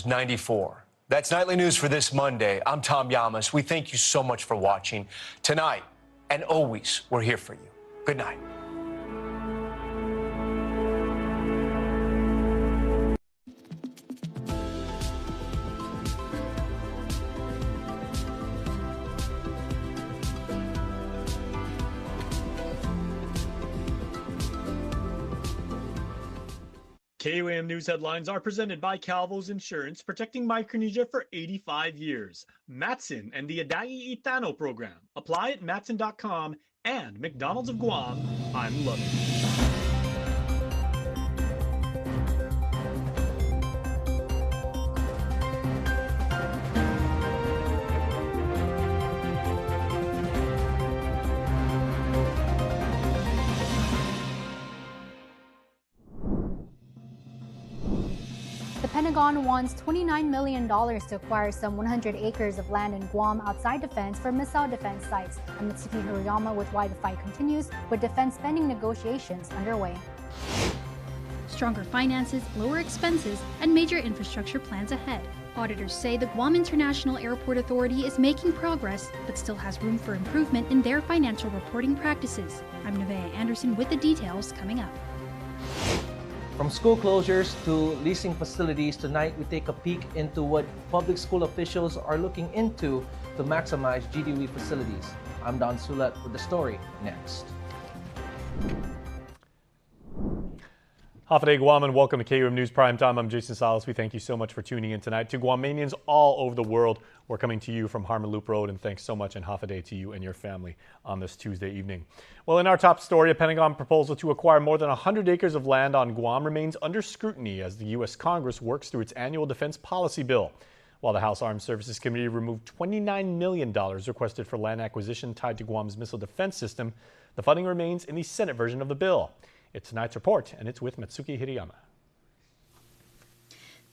94. That's Nightly News for this Monday. I'm Tom Yamas. We thank you so much for watching. Tonight and always, we're here for you. Good night. KUAM News headlines are presented by Calvo's Insurance, protecting Micronesia for 85 years. Matson and the Adai Itano program. Apply at matson.com and McDonald's of Guam. I'm loving it. The Pentagon wants $29 million to acquire some 100 acres of land in Guam outside defense for missile defense sites. I'm Mitsuki Hirayama with why the fight continues, with defense spending negotiations underway. Stronger finances, lower expenses, and major infrastructure plans ahead. Auditors say the Guam International Airport Authority is making progress, but still has room for improvement in their financial reporting practices. I'm Nevaeh Anderson with the details coming up. From school closures to leasing facilities, tonight we take a peek into what public school officials are looking into to maximize GDOE facilities. I'm Don Sulat with the story next. Hafide Guam and welcome to KUAM News Prime Time. I'm Jason Salas. We thank you so much for tuning in tonight. To Guamanians all over the world, we're coming to you from Harmon Loop Road, and thanks so much and Hafide to you and your family on this Tuesday evening. Well, in our top story, a Pentagon proposal to acquire more than 100 acres of land on Guam remains under scrutiny as the U.S. Congress works through its annual defense policy bill. While the House Armed Services Committee removed $29 million requested for land acquisition tied to Guam's missile defense system, the funding remains in the Senate version of the bill. It's tonight's report, and it's with Mitsuki Hirayama.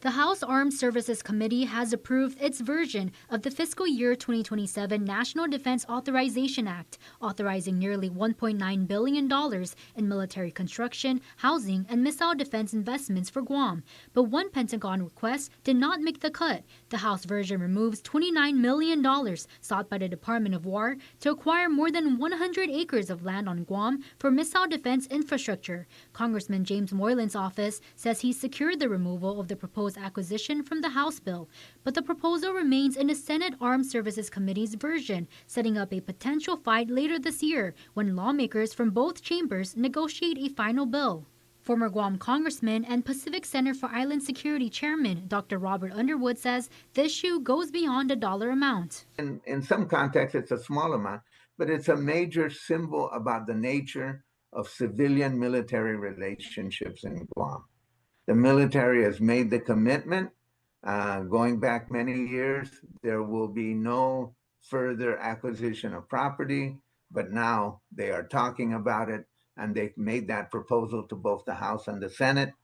The House Armed Services Committee has approved its version of the fiscal year 2027 National Defense Authorization Act, authorizing nearly $1.9 billion in military construction, housing, and missile defense investments for Guam. But one Pentagon request did not make the cut. The House version removes $29 million sought by the Department of War to acquire more than 100 acres of land on Guam for missile defense infrastructure. Congressman James Moylan's office says he secured the removal of the proposed acquisition from the House bill, but the proposal remains in the Senate Armed Services Committee's version, setting up a potential fight later this year when lawmakers from both chambers negotiate a final bill. Former Guam Congressman and Pacific Center for Island Security Chairman Dr. Robert Underwood says the issue goes beyond a dollar amount. In some contexts, it's a small amount, but it's a major symbol about the nature of civilian-military relationships in Guam. The military has made the commitment, going back many years, there will be no further acquisition of property, but now they are talking about it, and they've made that proposal to both the House and the Senate.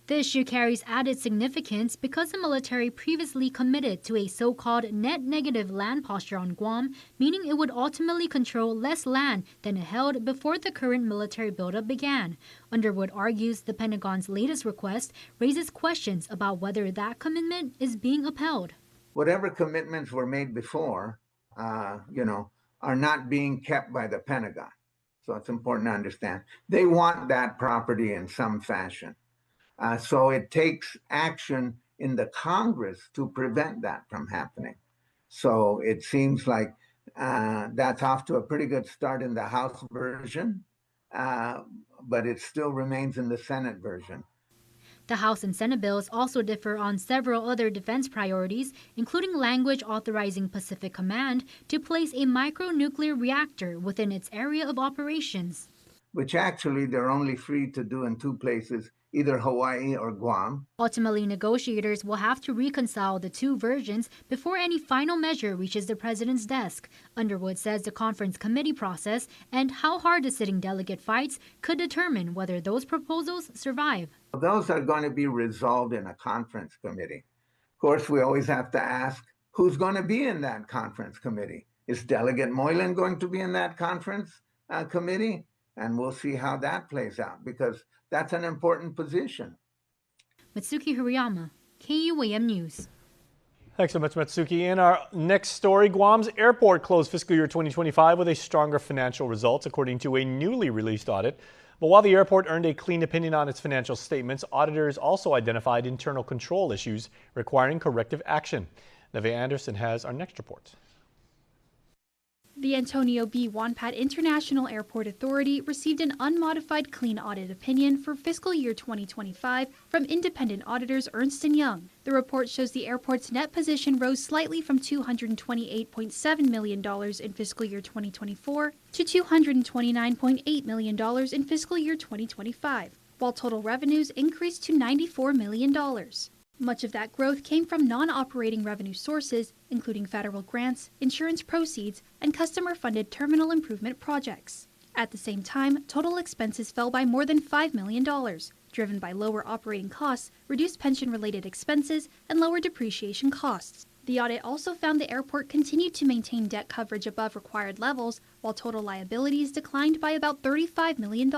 The issue carries added significance because the military previously committed to a so-called net negative land posture on Guam, meaning it would ultimately control less land than it held before the current military buildup began. Underwood argues the Pentagon's latest request raises questions about whether that commitment is being upheld. Whatever commitments were made before, are not being kept by the Pentagon. So it's important to understand. They want that property in some fashion. So it takes action in the Congress to prevent that from happening. So it seems like that's off to a pretty good start in the House version, but it still remains in the Senate version. The House and Senate bills also differ on several other defense priorities, including language authorizing Pacific Command to place a micronuclear reactor within its area of operations. Which actually they're only free to do in two places, either Hawaii or Guam. Ultimately, negotiators will have to reconcile the two versions before any final measure reaches the president's desk. Underwood says the conference committee process and how hard the sitting delegate fights could determine whether those proposals survive. Those are going to be resolved in a conference committee. Of course, we always have to ask, who's going to be in that conference committee? Is Delegate Moylan going to be in that conference committee? And we'll see how that plays out, because that's an important position. Mitsuki Hirayama, KUAM News. Thanks so much, Matsuki. In our next story, Guam's airport closed fiscal year 2025 with a stronger financial results, according to a newly released audit. But while the airport earned a clean opinion on its financial statements, auditors also identified internal control issues requiring corrective action. Neve Anderson has our next report. The Antonio B. Wonpat International Airport Authority received an unmodified clean audit opinion for fiscal year 2025 from independent auditors Ernst & Young. The report shows the airport's net position rose slightly from $228.7 million in fiscal year 2024 to $229.8 million in fiscal year 2025, while total revenues increased to $94 million. Much of that growth came from non-operating revenue sources, including federal grants, insurance proceeds, and customer-funded terminal improvement projects. At the same time, total expenses fell by more than $5 million, driven by lower operating costs, reduced pension-related expenses, and lower depreciation costs. The audit also found the airport continued to maintain debt coverage above required levels, while total liabilities declined by about $35 million.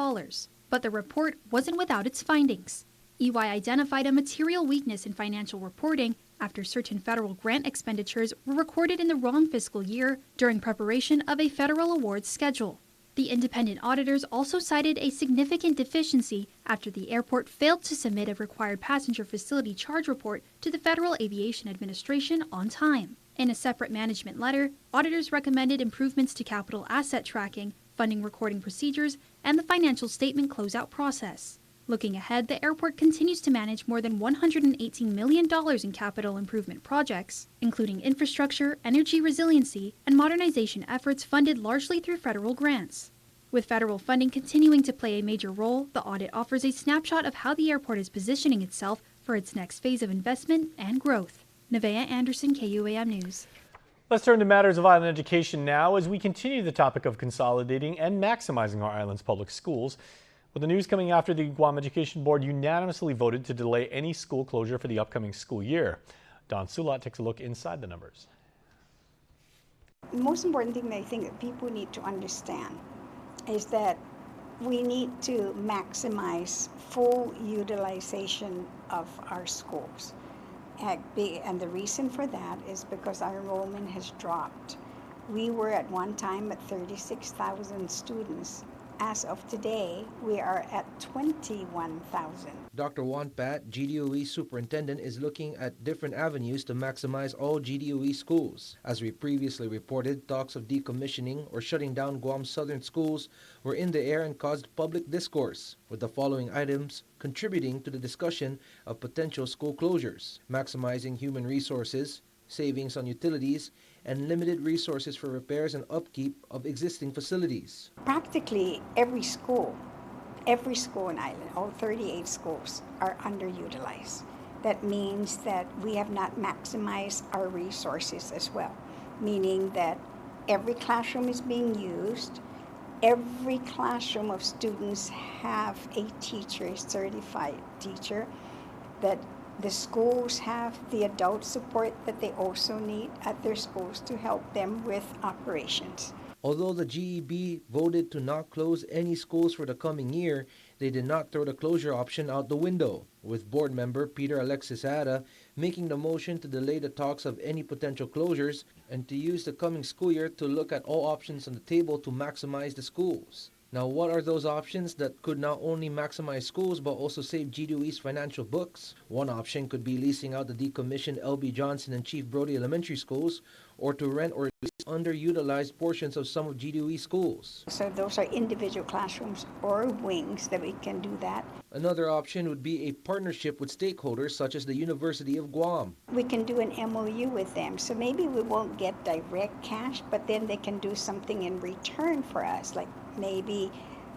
But the report wasn't without its findings. EY identified a material weakness in financial reporting after certain federal grant expenditures were recorded in the wrong fiscal year during preparation of a federal awards schedule. The independent auditors also cited a significant deficiency after the airport failed to submit a required passenger facility charge report to the Federal Aviation Administration on time. In a separate management letter, auditors recommended improvements to capital asset tracking, funding recording procedures, and the financial statement closeout process. Looking ahead, the airport continues to manage more than $118 million in capital improvement projects, including infrastructure, energy resiliency, and modernization efforts funded largely through federal grants. With federal funding continuing to play a major role, the audit offers a snapshot of how the airport is positioning itself for its next phase of investment and growth. Nevea Anderson, KUAM News. Let's turn to matters of island education now as we continue the topic of consolidating and maximizing our island's public schools. With the news coming after the Guam Education Board unanimously voted to delay any school closure for the upcoming school year. Don Sulat takes a look inside the numbers. The most important thing that I think that people need to understand is that we need to maximize full utilization of our schools. And the reason for that is because our enrollment has dropped. We were at one time at 36,000 students. As of today, we are at 21,000. Dr. Wonpat, GDOE superintendent, is looking at different avenues to maximize all GDOE schools. As we previously reported, talks of decommissioning or shutting down Guam's southern schools were in the air and caused public discourse, with the following items contributing to the discussion of potential school closures: maximizing human resources, savings on utilities, and limited resources for repairs and upkeep of existing facilities. Practically every school in Island, all 38 schools, are underutilized. That means that we have not maximized our resources as well, meaning that every classroom is being used, every classroom of students have a teacher, a certified teacher, that the schools have the adult support that they also need at their schools to help them with operations. Although the GEB voted to not close any schools for the coming year, they did not throw the closure option out the window, with board member Peter Alexis Ada making the motion to delay the talks of any potential closures and to use the coming school year to look at all options on the table to maximize the schools. Now, what are those options that could not only maximize schools but also save GDOE's financial books? One option could be leasing out the decommissioned L.B. Johnson and Chief Brody elementary schools, or to rent or lease underutilized portions of some of GDOE schools. So those are individual classrooms or wings that we can do that. Another option would be a partnership with stakeholders such as the University of Guam. We can do an MOU with them, so maybe we won't get direct cash, but then they can do something in return for us, like maybe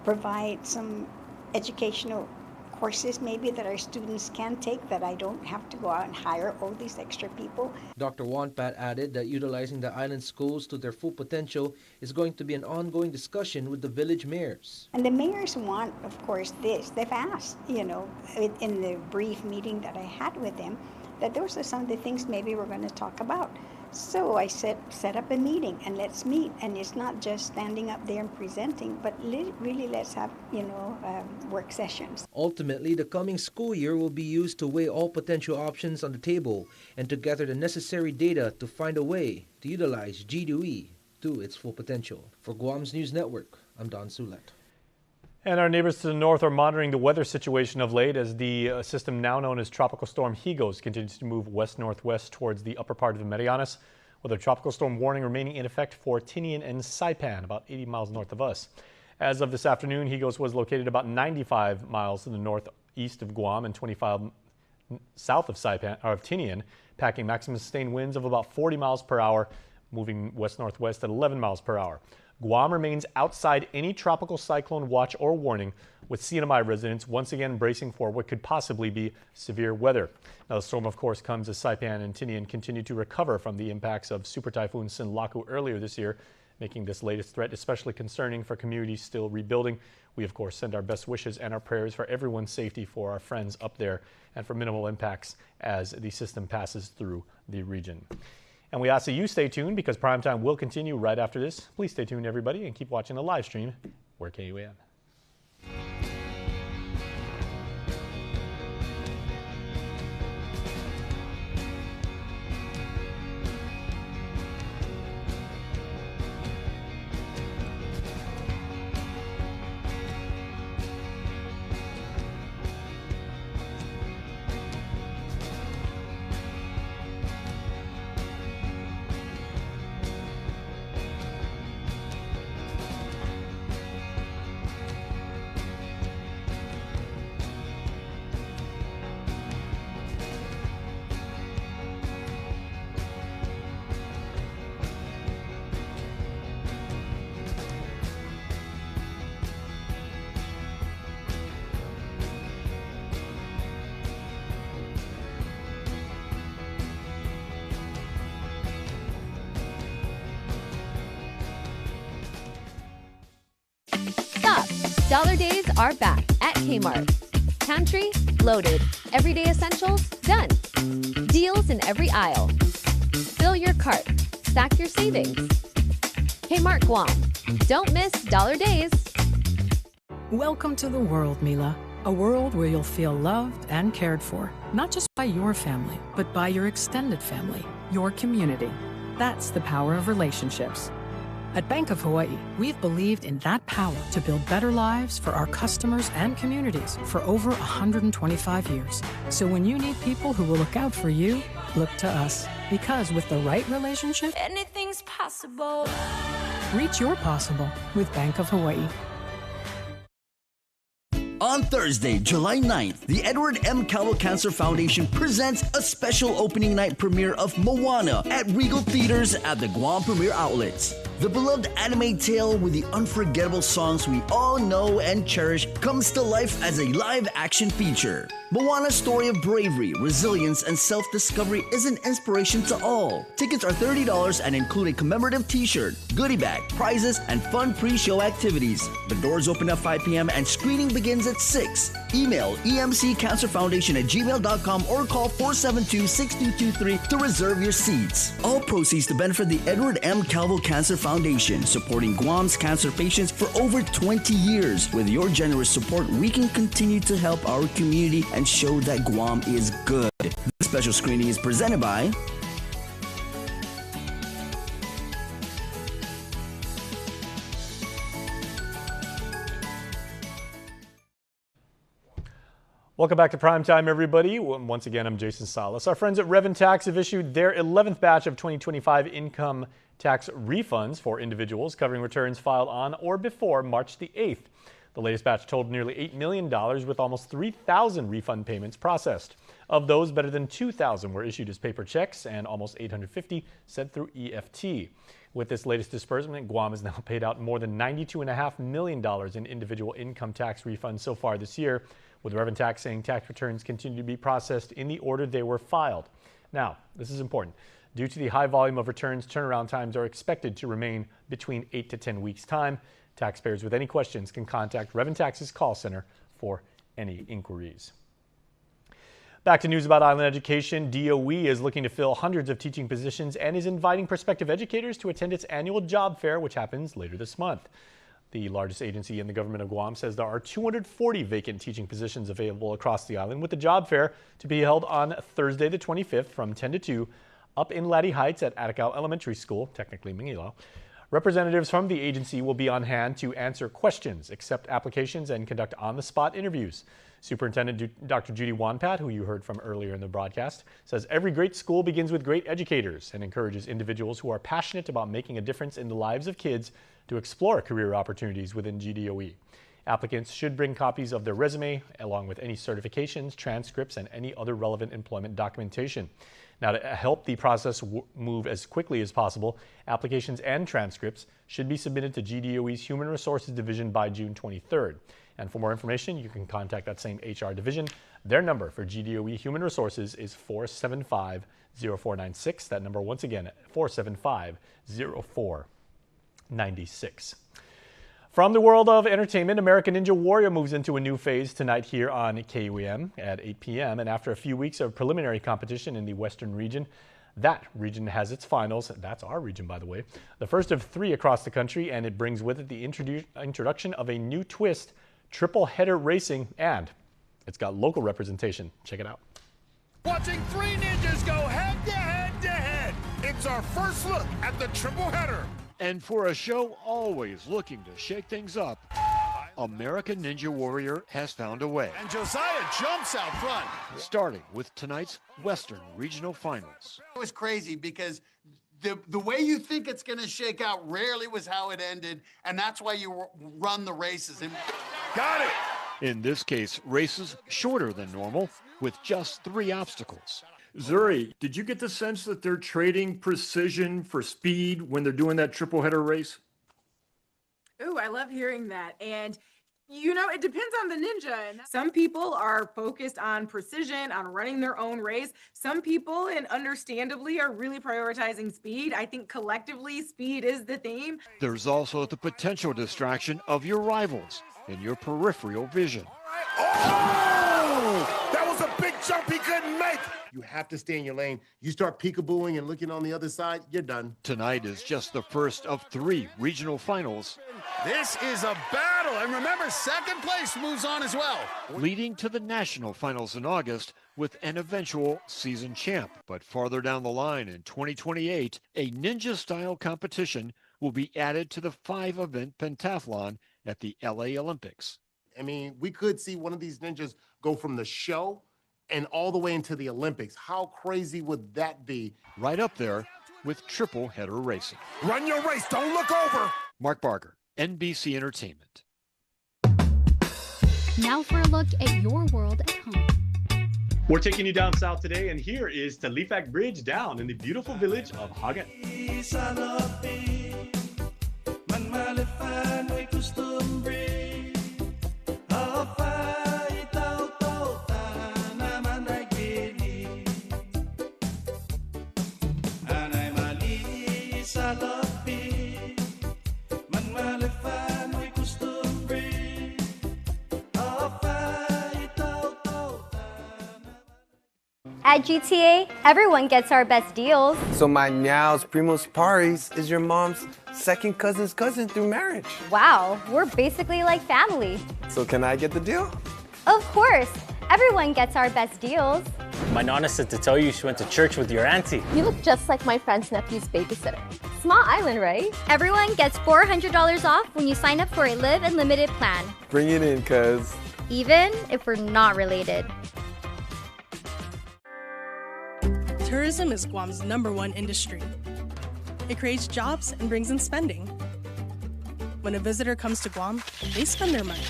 provide some educational courses maybe that our students can take, that I don't have to go out and hire all these extra people. Dr. Wonpat added that utilizing the island schools to their full potential is going to be an ongoing discussion with the village mayors. And the mayors want, of course, this. They've asked, in the brief meeting that I had with them, that those are some of the things maybe we're going to talk about. So I set up a meeting and let's meet. And it's not just standing up there and presenting, but really let's have, work sessions. Ultimately, the coming school year will be used to weigh all potential options on the table and to gather the necessary data to find a way to utilize GDOE to its full potential. For Guam's News Network, I'm Don Sulat. And our neighbors to the north are monitoring the weather situation of late as the system now known as Tropical Storm Higos continues to move west-northwest towards the upper part of the Marianas, with a tropical storm warning remaining in effect for Tinian and Saipan, about 80 miles north of us. As of this afternoon, Higos was located about 95 miles to the northeast of Guam and 25 south of Saipan, or of Tinian, packing maximum sustained winds of about 40 miles per hour, moving west-northwest at 11 miles per hour. Guam remains outside any tropical cyclone watch or warning, with CNMI residents once again bracing for what could possibly be severe weather. Now, the storm, of course, comes as Saipan and Tinian continue to recover from the impacts of Super Typhoon Sinlaku earlier this year, making this latest threat especially concerning for communities still rebuilding. We, of course, send our best wishes and our prayers for everyone's safety for our friends up there and for minimal impacts as the system passes through the region. And we ask that you stay tuned because Primetime will continue right after this. Please stay tuned, everybody, and keep watching the live stream. We're KUAM. Dollar days are back at Kmart. Pantry loaded. Everyday essentials done. Deals in every aisle. Fill your cart. Stack your savings. Kmart Guam. Don't miss Dollar Days. Welcome to the world, Mila. A world where you'll feel loved and cared for, not just by your family, but by your extended family, your community. That's the power of relationships. At Bank of Hawaii, we've believed in that power to build better lives for our customers and communities for over 125 years. So when you need people who will look out for you, look to us. Because with the right relationship, anything's possible. Reach your possible with Bank of Hawaii. On Thursday, July 9th, the Edward M. Calvo Cancer Foundation presents a special opening night premiere of Moana at Regal Theaters at the Guam Premiere Outlets. The beloved anime tale with the unforgettable songs we all know and cherish comes to life as a live-action feature. Moana's story of bravery, resilience, and self-discovery is an inspiration to all. Tickets are $30 and include a commemorative t-shirt, goodie bag, prizes, and fun pre-show activities. The doors open at 5 p.m. and screening begins at 6. Email emccancerfoundation@gmail.com or call 472-6223 to reserve your seats. All proceeds to benefit the Edward M. Calvo Cancer Foundation, supporting Guam's cancer patients for over 20 years. With your generous support, we can continue to help our community and show that Guam is good. This special screening is presented by Welcome back to Primetime, everybody. Once again, I'm Jason Salas. Our friends at Revan Tax have issued their 11th batch of 2025 income tax refunds for individuals covering returns filed on or before March the 8th. The latest batch totaled nearly $8 million with almost 3,000 refund payments processed. Of those, better than 2,000 were issued as paper checks and almost 850 sent through EFT. With this latest disbursement, Guam has now paid out more than $92.5 million in individual income tax refunds so far this year, with Revan Tax saying tax returns continue to be processed in the order they were filed. Now, this is important. Due to the high volume of returns, turnaround times are expected to remain between 8 to 10 weeks' time. Taxpayers with any questions can contact Revan Tax's call center for any inquiries. Back to news about island education. DOE is looking to fill hundreds of teaching positions and is inviting prospective educators to attend its annual job fair, which happens later this month. The largest agency in the government of Guam says there are 240 vacant teaching positions available across the island, with the job fair to be held on Thursday the 25th from 10 to 2 up in Laddie Heights at Atacao Elementary School, technically Mingilao. Representatives from the agency will be on hand to answer questions, accept applications, and conduct on-the-spot interviews. Superintendent Dr. Judy Wanpat, who you heard from earlier in the broadcast, says every great school begins with great educators and encourages individuals who are passionate about making a difference in the lives of kids to explore career opportunities within GDOE. Applicants should bring copies of their resume along with any certifications, transcripts, and any other relevant employment documentation. Now, to help the process move as quickly as possible, applications and transcripts should be submitted to GDOE's Human Resources Division by June 23rd. And for more information, you can contact that same HR division. Their number for GDOE Human Resources is 475-0496. That number, once again, 475-0496. From the world of entertainment, American Ninja Warrior moves into a new phase tonight here on KUAM at 8 p.m. And after a few weeks of preliminary competition in the Western region, that region has its finals. That's our region, by the way. The first of 3 across the country, and it brings with it the introduction of a new twist, triple header racing, and it's got local representation. Check it out. Watching 3 ninjas go head to head to head. It's our first look at the triple header. And for a show always looking to shake things up, American Ninja Warrior has found a way. And Josiah jumps out front. Starting with tonight's Western Regional Finals. It was crazy because the way you think it's going to shake out rarely was how it ended, and that's why you run the races. Got it! In this case, races shorter than normal with just 3 obstacles. Zuri, did you get the sense that they're trading precision for speed when they're doing that triple header race? Ooh, I love hearing that. And you know, it depends on the ninja. Some people are focused on precision, on running their own race. Some people, and understandably, are really prioritizing speed. I think collectively, speed is the theme. There's also the potential distraction of your rivals in your peripheral vision. Oh! That was a big jump he couldn't make. You have to stay in your lane. You start peekabooing and looking on the other side, you're done. Tonight is just the first of 3 regional finals. This is a battle, and remember, second place moves on as well. Leading to the national finals in August with an eventual season champ. But farther down the line in 2028, a ninja-style competition will be added to the 5-event pentathlon at the LA Olympics. I mean, we could see one of these ninjas go from the show and all the way into the Olympics. How crazy would that be? Right up there with triple header racing. Run your race, don't look over. Mark Barger, NBC Entertainment. Now for a look at your world at home. We're taking you down south today, and here is Talifak Bridge down in the beautiful village of Hagat. At GTA, everyone gets our best deals. So my Niao's Primos Paris is your mom's second cousin's cousin through marriage. Wow, we're basically like family. So can I get the deal? Of course, everyone gets our best deals. My nana said to tell you she went to church with your auntie. You look just like my friend's nephew's babysitter. Small island, right? Everyone gets $400 off when you sign up for a Live Unlimited plan. Bring it in, cuz. Even if we're not related. Tourism is Guam's #1 industry. It creates jobs and brings in spending. When a visitor comes to Guam, they spend their money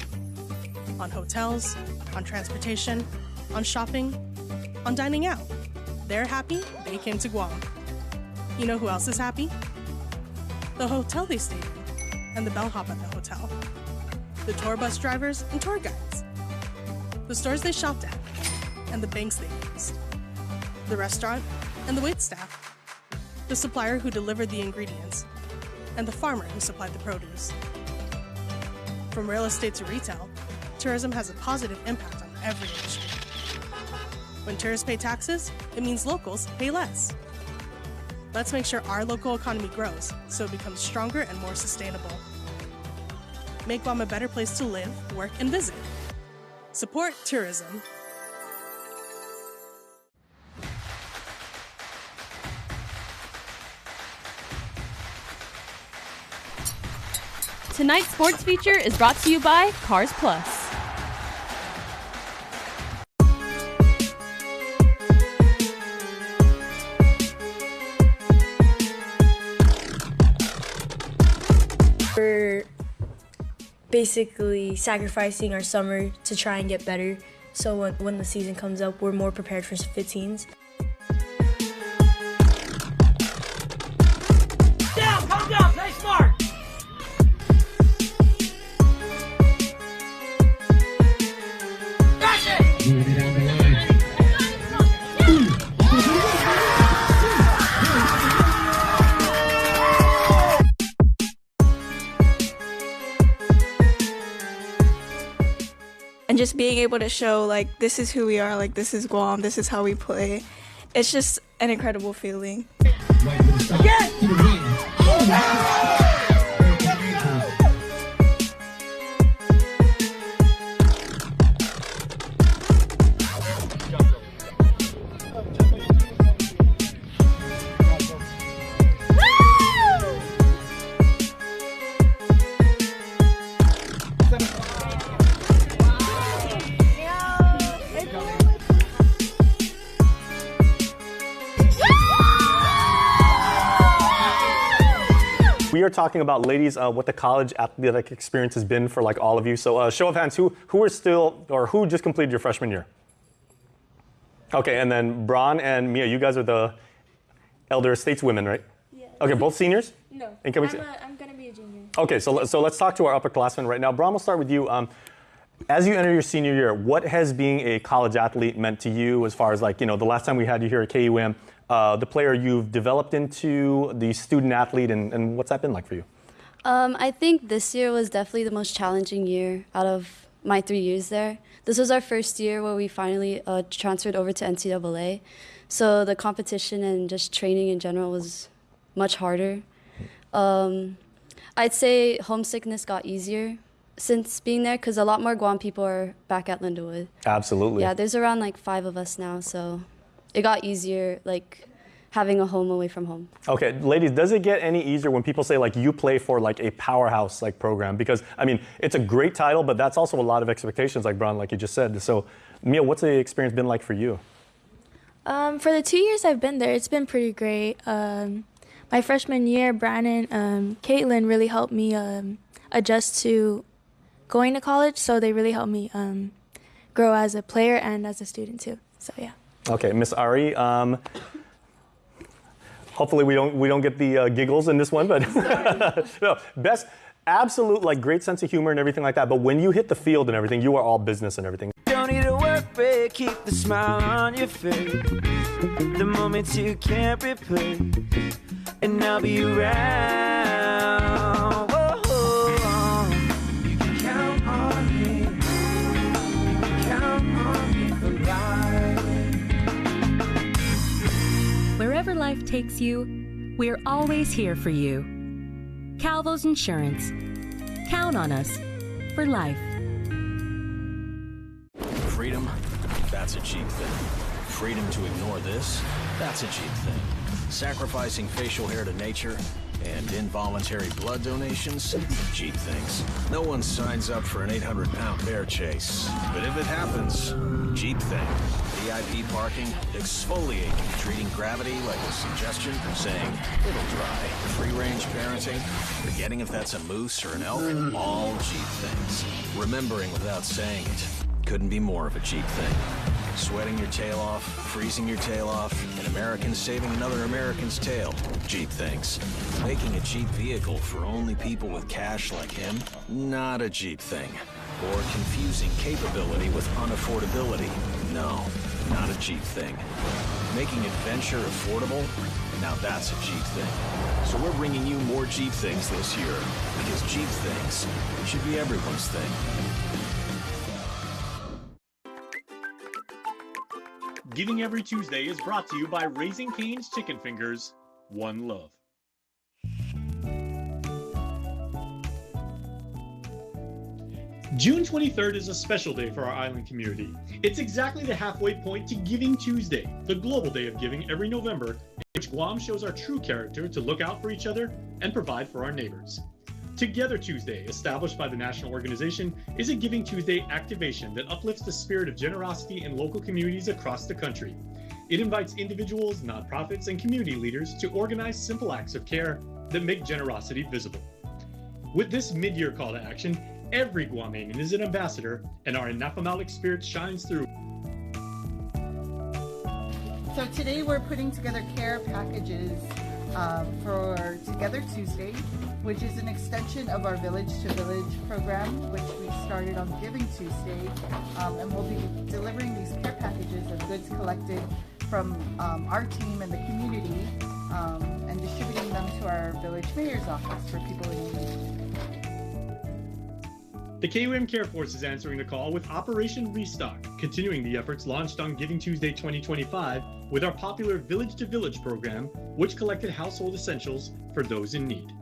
on hotels, on transportation, on shopping, on dining out. They're happy they came to Guam. You know who else is happy? The hotel they stayed in and the bellhop at the hotel. The tour bus drivers and tour guides. The stores they shopped at and the banks they used. The restaurant and the waitstaff, the supplier who delivered the ingredients, and the farmer who supplied the produce. From real estate to retail, tourism has a positive impact on every industry. When tourists pay taxes, it means locals pay less. Let's make sure our local economy grows so it becomes stronger and more sustainable. Make Guam a better place to live, work, and visit. Support tourism. Tonight's sports feature is brought to you by Cars Plus. We're basically sacrificing our summer to try and get better, so when the season comes up, we're more prepared for 15s. Down, calm down, play smart. That's it. And just being able to show, like, this is who we are, like, this is Guam, this is how we play. It's just an incredible feeling. We are talking about, ladies, what the college athletic experience has been for like all of you. So show of hands, who are still, or who just completed your freshman year? Okay, and then Bron and Mia, you guys are the elder stateswomen, right? Yeah. Okay, both seniors? No, I'm going to be a junior. Okay, so let's talk to our upperclassmen right now. Bron, we'll start with you. As you enter your senior year, what has being a college athlete meant to you as far as, like, you know, the last time we had you here at KUAM, the player you've developed into, the student athlete, and what's that been like for you? I think this year was definitely the most challenging year out of my 3 years there. This was our first year where we finally transferred over to NCAA. So the competition and just training in general was much harder. I'd say homesickness got easier since being there because a lot more Guam people are back at Lindenwood. Absolutely. Yeah, there's around like 5 of us now, so it got easier, like having a home away from home. Okay, ladies, does it get any easier when people say like you play for like a powerhouse like program? Because I mean, it's a great title, but that's also a lot of expectations, like Bron, like you just said. So, Mia, what's the experience been like for you? For the 2 years I've been there, it's been pretty great. My freshman year, Brandon, Caitlin really helped me adjust to going to college, so they really helped me grow as a player and as a student too. So yeah. Okay, Miss Ari. Hopefully we don't get the giggles in this one, but no, best, absolute, like great sense of humor and everything like that. But when you hit the field and everything, you are all business and everything. Don't need a work break, keep the smile on your face. The moments you can't replace, and I'll be around. Whoa. You can count on me. You can count on me for life. Wherever life takes you, we're always here for you. Calvo's Insurance. Count on us for life. Freedom, that's a cheap thing. Freedom to ignore this, that's a cheap thing. Sacrificing facial hair to nature and involuntary blood donations, cheap things. No one signs up for an 800-pound bear chase. But if it happens, cheap thing. VIP parking, exfoliating, treating gravity like a suggestion, saying it'll dry. Free-range parenting, forgetting if that's a moose or an elk, all cheap things. Remembering without saying it. Couldn't be more of a cheap thing. Sweating your tail off, freezing your tail off, an American saving another American's tail. Cheap things. Making a cheap vehicle for only people with cash like him? Not a cheap thing. Or confusing capability with unaffordability? No, not a cheap thing. Making adventure affordable? Now that's a cheap thing. So we're bringing you more cheap things this year, because cheap things should be everyone's thing. Giving Every Tuesday is brought to you by Raising Cane's Chicken Fingers, One Love. June 23rd is a special day for our island community. It's exactly the halfway point to Giving Tuesday, the global day of giving every November, in which Guam shows our true character to look out for each other and provide for our neighbors. Together Tuesday, established by the national organization, is a Giving Tuesday activation that uplifts the spirit of generosity in local communities across the country. It invites individuals, nonprofits, and community leaders to organize simple acts of care that make generosity visible. With this mid-year call to action, every Guamanian is an ambassador, and our anaphemalic spirit shines through. So today we're putting together care packages for Together Tuesday, which is an extension of our Village to Village program, which we started on Giving Tuesday. And we'll be delivering these care packages of goods collected from our team and the community and distributing them to our village mayor's office for people in need. The KUAM Care Force is answering the call with Operation Restock, continuing the efforts launched on Giving Tuesday 2025 with our popular Village to Village program, which collected household essentials for those in need.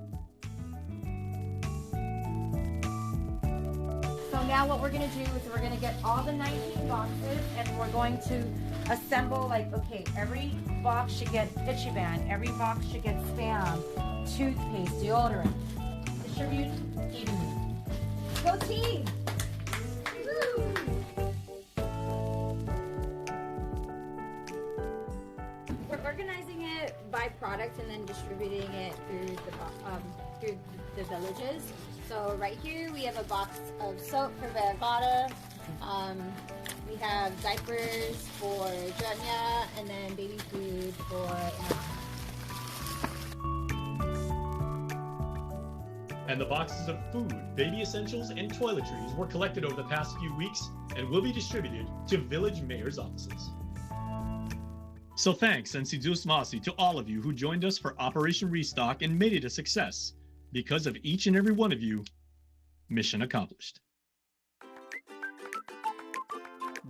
So now what we're going to do is we're going to get all the 19 boxes and we're going to assemble, like, okay, every box should get Itchy Band, every box should get Spam, toothpaste, deodorant, distribute evenly. Go team! Woo! We're organizing it by product and then distributing it through the villages. So right here we have a box of soap for Vegata. We have diapers for Janya, and then baby food for And the boxes of food, baby essentials, and toiletries were collected over the past few weeks and will be distributed to village mayors' offices. So thanks and Sidus Masi to all of you who joined us for Operation Restock and made it a success. Because of each and every one of you, mission accomplished.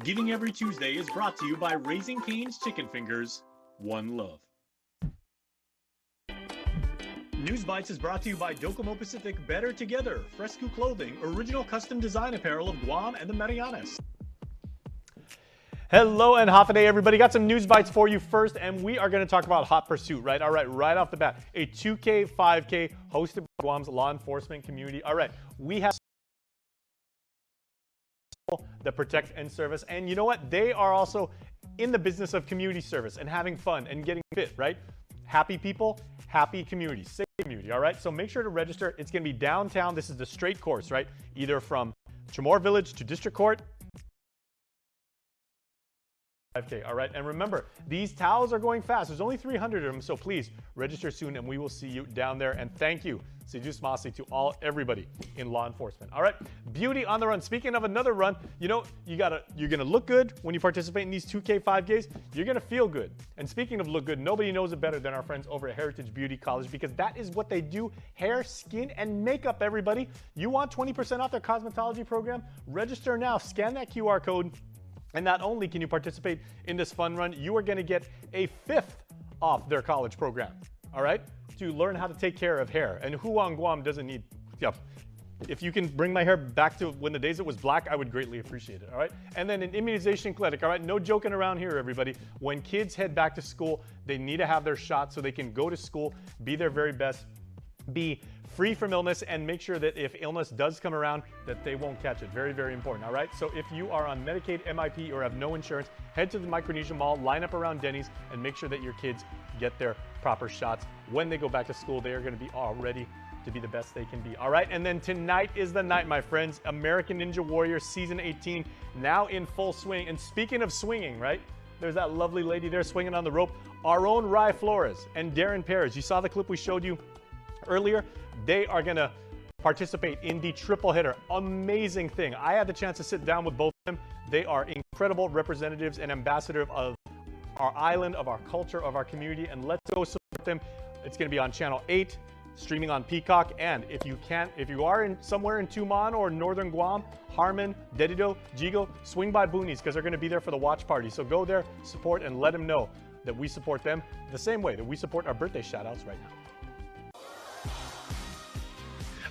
Giving Every Tuesday is brought to you by Raising Cane's Chicken Fingers, One Love. News Bites is brought to you by Docomo Pacific Better Together, Fresco Clothing, original custom design apparel of Guam and the Marianas. Hello and Hafa Day, everybody. Got some News Bites for you first, and we are going to talk about Hot Pursuit, right? All right, right off the bat, a 2K, 5K hosted by Guam's law enforcement community. All right, we have that protect and service, and you know what? They are also in the business of community service and having fun and getting fit, right? Happy people, happy community, safe community, all right? So make sure to register. It's going to be downtown. This is the straight course, right? Either from Chamorro Village to District Court. 5K, all right? And remember, these towels are going fast. There's only 300 of them, so please register soon, and we will see you down there. And thank you, Sijus Masi, to everybody in law enforcement. All right, beauty on the run. Speaking of another run, you know, you're gonna look good when you participate in these 2K, 5Ks. You're gonna feel good. And speaking of look good, nobody knows it better than our friends over at Heritage Beauty College, because that is what they do: hair, skin, and makeup. Everybody, you want 20% off their cosmetology program? Register now. Scan that QR code. And not only can you participate in this fun run, you are going to get a 5th off their college program, all right, to learn how to take care of hair. And who on Guam doesn't need, if you can bring my hair back to when the days it was black, I would greatly appreciate it, all right? And then an immunization clinic, all right? No joking around here, everybody. When kids head back to school, they need to have their shot so they can go to school, be their very best, be free from illness, and make sure that if illness does come around, that they won't catch it. Very, very important, all right? So if you are on Medicaid, MIP, or have no insurance, head to the Micronesia Mall, line up around Denny's, and make sure that your kids get their proper shots. When they go back to school, they are going to be all ready to be the best they can be, all right? And then tonight is the night, my friends. American Ninja Warrior Season 18, now in full swing. And speaking of swinging, right? There's that lovely lady there swinging on the rope. Our own Rye Flores and Darren Perez. You saw the clip we showed you earlier. They are going to participate in the triple header. Amazing thing. I had the chance to sit down with both of them. They are incredible representatives and ambassadors of our island, of our culture, of our community, and let's go support them. It's going to be on Channel 8, streaming on Peacock. And if you are somewhere in Tumon or northern Guam, Harmon, Dedido, Jigo, swing by Boonies because they're going to be there for the watch party. So go there, support, and let them know that we support them the same way that we support our birthday shout-outs right now.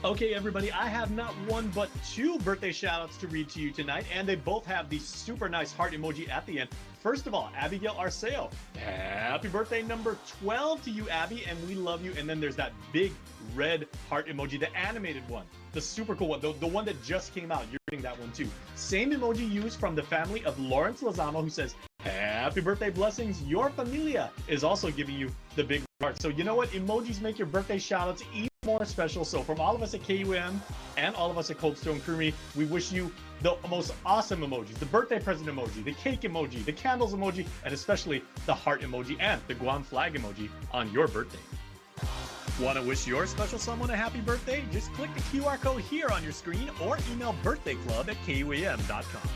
Okay, everybody, I have not one but two birthday shout-outs to read to you tonight, and they both have the super nice heart emoji at the end. First of all, Abigail Arceo, happy birthday number 12 to you, Abby, and we love you. And then there's that big red heart emoji, the animated one, the super cool one, the one that just came out. You're getting that one too. Same emoji used from the family of Lawrence Lozano, who says, happy birthday blessings. Your familia is also giving you the big heart. So you know what? Emojis make your birthday shout-outs even more special. So from all of us at KUAM and all of us at Cold Stone Creamery, we wish you the most awesome emojis, the birthday present emoji, the cake emoji, the candles emoji, and especially the heart emoji and the Guam flag emoji on your birthday. Want to wish your special someone a happy birthday? Just click the QR code here on your screen or email birthdayclub@kuam.com.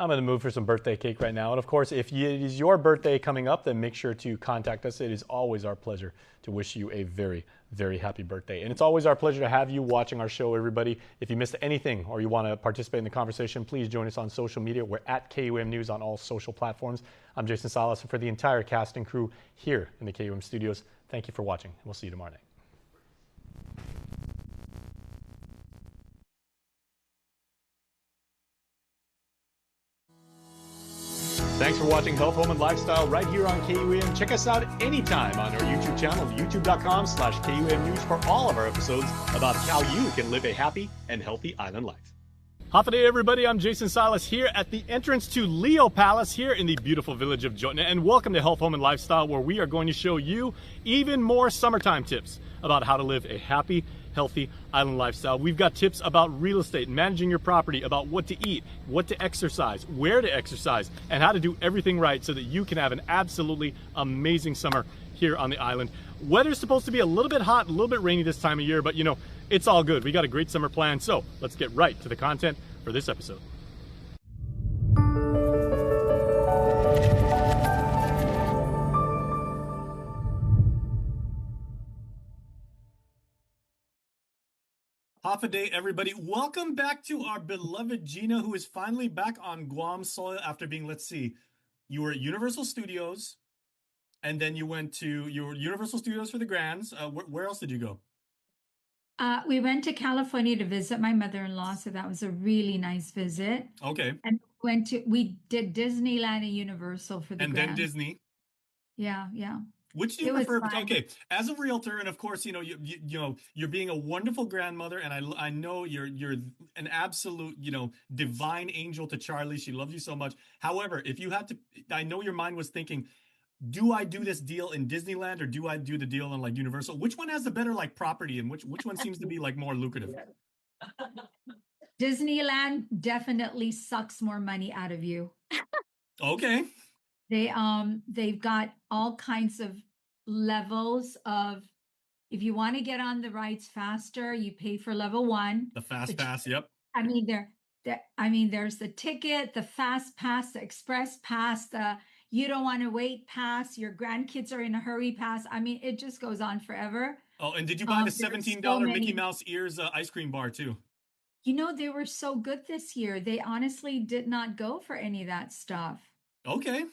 I'm in the mood for some birthday cake right now. And of course, if it is your birthday coming up, then make sure to contact us. It is always our pleasure to wish you a very, very happy birthday. And it's always our pleasure to have you watching our show, everybody. If you missed anything or you want to participate in the conversation, please join us on social media. We're at KUM News on all social platforms. I'm Jason Salas, and for the entire cast and crew here in the KUM studios, thank you for watching. We'll see you tomorrow night. Thanks for watching Health, Home, and Lifestyle right here on KUAM. Check us out anytime on our YouTube channel, youtube.com/KUAM News, for all of our episodes about how you can live a happy and healthy island life. Hafa day, everybody. I'm Jason Salas here at the entrance to Leo Palace here in the beautiful village of Jotna. And welcome to Health, Home, and Lifestyle, where we are going to show you even more summertime tips about how to live a happy, healthy island lifestyle. We've got tips about real estate, managing your property, about what to eat, what to exercise, where to exercise, and how to do everything right so that you can have an absolutely amazing summer here on the island. Weather's supposed to be a little bit hot, a little bit rainy this time of year, but you know, it's all good. We got a great summer plan, so let's get right to the content for this episode. Hafa day, everybody. Welcome back to our beloved Gina, who is finally back on Guam soil after being, let's see, you were at Universal Studios, and then you went to your Universal Studios for the Grands. Where else did you go? We went to California to visit my mother-in-law, so that was a really nice visit. Okay. And we did Disneyland and Universal for the And Grand. then Disney. Yeah, yeah. Which do you prefer? Okay, as a realtor, and of course, you know, you know, you're being a wonderful grandmother, and I know you're an absolute, you know, divine angel to Charlie. She loves you so much. However, if you had to, I know your mind was thinking, do I do this deal in Disneyland or do I do the deal in like Universal? Which one has the better like property, and which one seems to be like more lucrative? Disneyland definitely sucks more money out of you. Okay. They've got all kinds of levels of, if you want to get on the rides faster, you pay for level 1. The fast pass, yep. I mean, there's the ticket, the fast pass, the express pass, the you don't want to wait pass, your grandkids are in a hurry pass. I mean, it just goes on forever. Oh, and did you buy the $17 Mickey Mouse ears ice cream bar too? You know, they were so good this year. They honestly did not go for any of that stuff. Okay.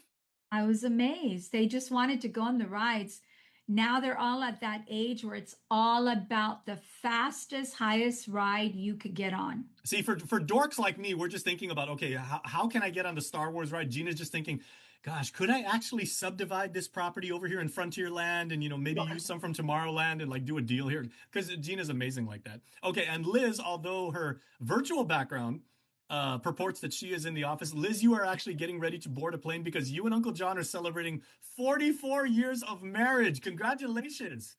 I was amazed. They just wanted to go on the rides. Now they're all at that age where it's all about the fastest, highest ride you could get on. See, for dorks like me, we're just thinking about, okay, how can I get on the Star Wars ride? Gina's just thinking, gosh, could I actually subdivide this property over here in Frontierland and, you know, maybe use some from Tomorrowland and like do a deal here? Because Gina's amazing like that. Okay, and Liz, although her virtual background purports that she is in the office, Liz, you are actually getting ready to board a plane because you and Uncle John are celebrating 44 years of marriage. Congratulations.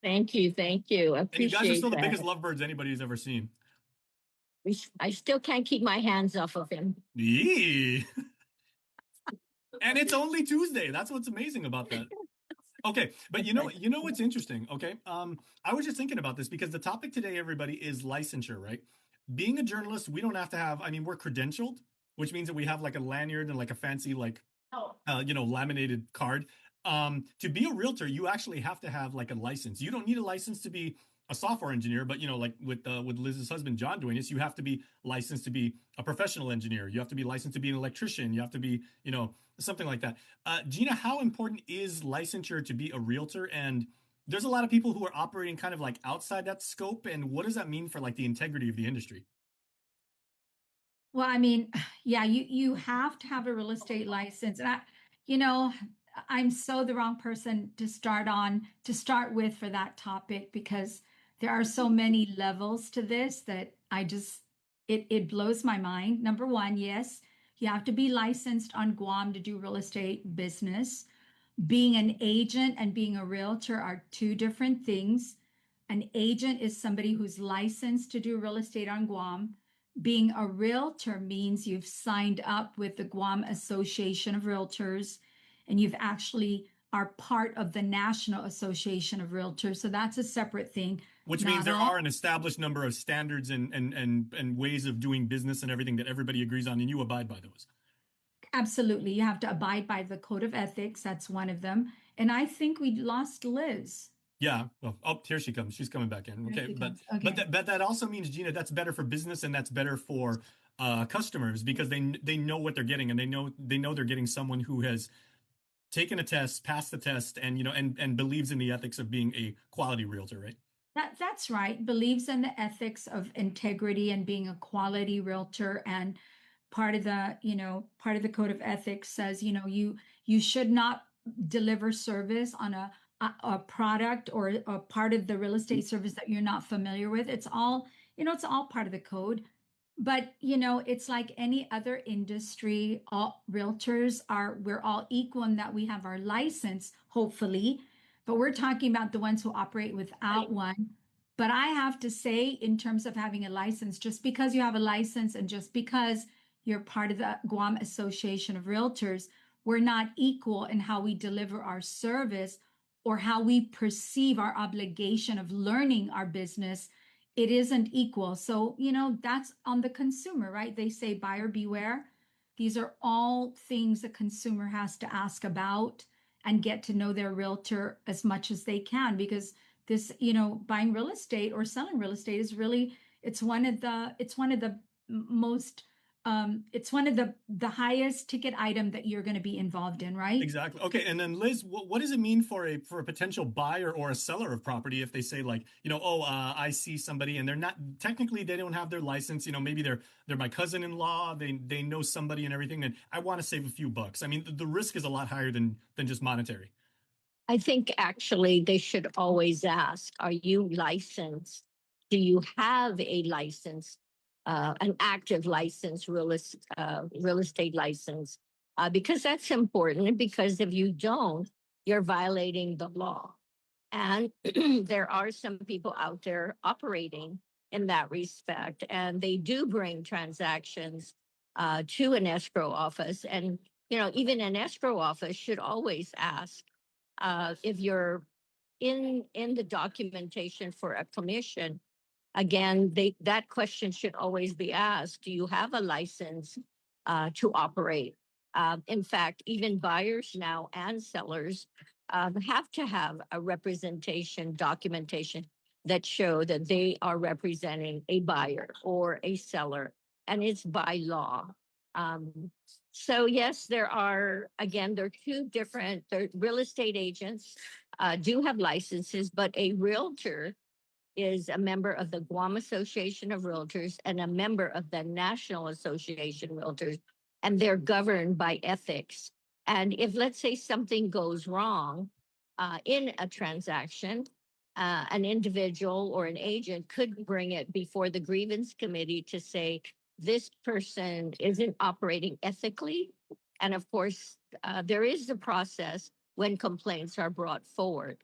Thank you. Thank you. I appreciate that. And you guys are still the biggest lovebirds anybody's ever seen. I still can't keep my hands off of him. Yee. And it's only Tuesday. That's what's amazing about that. Okay, but you know what's interesting, okay? I was just thinking about this because the topic today, everybody, is licensure, right? Being a journalist, we don't have to have, I mean, we're credentialed, which means that we have like a lanyard and like a fancy, like, you know, laminated card. To be a realtor, you actually have to have like a license. You don't need a license to be a software engineer, but like with Liz's husband John doing this, you have to be licensed to be a professional engineer. You have to be licensed to be an electrician. You have to be, something like that. Gina, how important is licensure to be a realtor? And there's a lot of people who are operating kind of like outside that scope. And what does that mean for like the integrity of the industry? Well, I mean, yeah, you have to have a real estate license. And I'm so the wrong person to start with for that topic, because there are so many levels to this that it blows my mind. Number one, yes, you have to be licensed on Guam to do real estate business. Being an agent and being a realtor are two different things. An agent is somebody who's licensed to do real estate on Guam. Being a realtor means you've signed up with the Guam Association of Realtors, and you've actually are part of the National Association of Realtors. So that's a separate thing. Which means there are an established number of standards and ways of doing business and everything that everybody agrees on, and you abide by those. Absolutely. You have to abide by the code of ethics. That's one of them. And I think we lost Liz. Yeah. Well, here she comes. She's coming back in. Okay. But that also means, Gina, that's better for business and that's better for customers, because they know what they're getting, and they know they're getting someone who has taken a test, passed the test, and and believes in the ethics of being a quality realtor, right? That's right. Believes in the ethics of integrity and being a quality realtor. And part of the code of ethics says, you should not deliver service on a product or a part of the real estate service that you're not familiar with. It's all part of the code. But it's like any other industry. All realtors we're all equal in that we have our license, hopefully, but we're talking about the ones who operate without one. But I have to say, in terms of having a license, just because you have a license and just because you're part of the Guam Association of Realtors, we're not equal in how we deliver our service or how we perceive our obligation of learning our business. It isn't equal. So, that's on the consumer, right? They say buyer beware. These are all things the consumer has to ask about and get to know their realtor as much as they can, because this, buying real estate or selling real estate is really, it's one of the highest ticket item that you're going to be involved in, right? Exactly. Okay. And then Liz, what does it mean for a potential buyer or a seller of property if they say like, I see somebody and they're not technically, they don't have their license, maybe they're my cousin-in-law, they know somebody and everything, and I want to save a few bucks. I mean, the risk is a lot higher than just monetary. I think actually they should always ask, are you licensed? Do you have a license, an active license, real estate license? Because that's important, because if you don't, you're violating the law. And there are some people out there operating in that respect, and they do bring transactions to an escrow office. And, even an escrow office should always ask, if you're in the documentation for a commission, again, that question should always be asked: do you have a license to operate? In fact, even buyers now and sellers have to have a representation documentation that show that they are representing a buyer or a seller, and it's by law. So yes, there are two different real estate agents do have licenses, but a realtor is a member of the Guam Association of Realtors and a member of the National Association of Realtors, and they're governed by ethics. And if, let's say, something goes wrong in a transaction, an individual or an agent could bring it before the grievance committee to say, this person isn't operating ethically. And of course, there is the process when complaints are brought forward.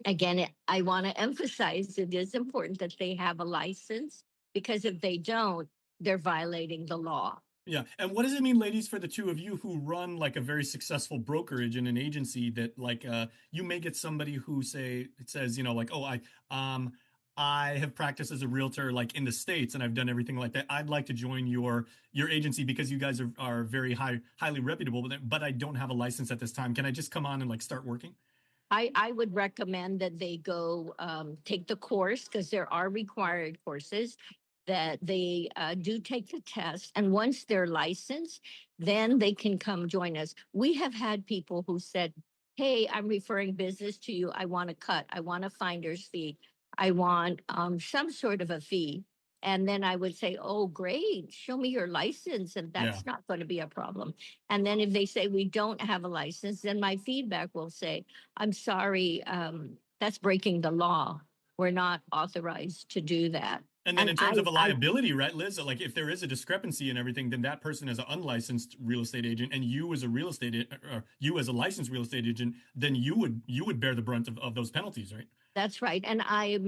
Again, I want to emphasize it is important that they have a license, because if they don't, they're violating the law. Yeah. And what does it mean, ladies, for the two of you who run like a very successful brokerage in an agency, that like you may get somebody who says, I have practiced as a realtor like in the States and I've done everything like that. I'd like to join your agency because you guys are very highly reputable, but I don't have a license at this time. Can I just come on and like start working? I would recommend that they go take the course because there are required courses that they do take the test. And once they're licensed, then they can come join us. We have had people who said, hey, I'm referring business to you. I want a cut. I want a finder's fee. I want some sort of a fee. And then I would say, oh, great, show me your license. And that's not going to be a problem. And then if they say we don't have a license, then my feedback will say, I'm sorry, that's breaking the law. We're not authorized to do that. And then in terms of a liability, right, Liz, like if there is a discrepancy and everything, then that person is an unlicensed real estate agent and you as a real estate, or you as a licensed real estate agent, then you would bear the brunt of those penalties, right? That's right. And I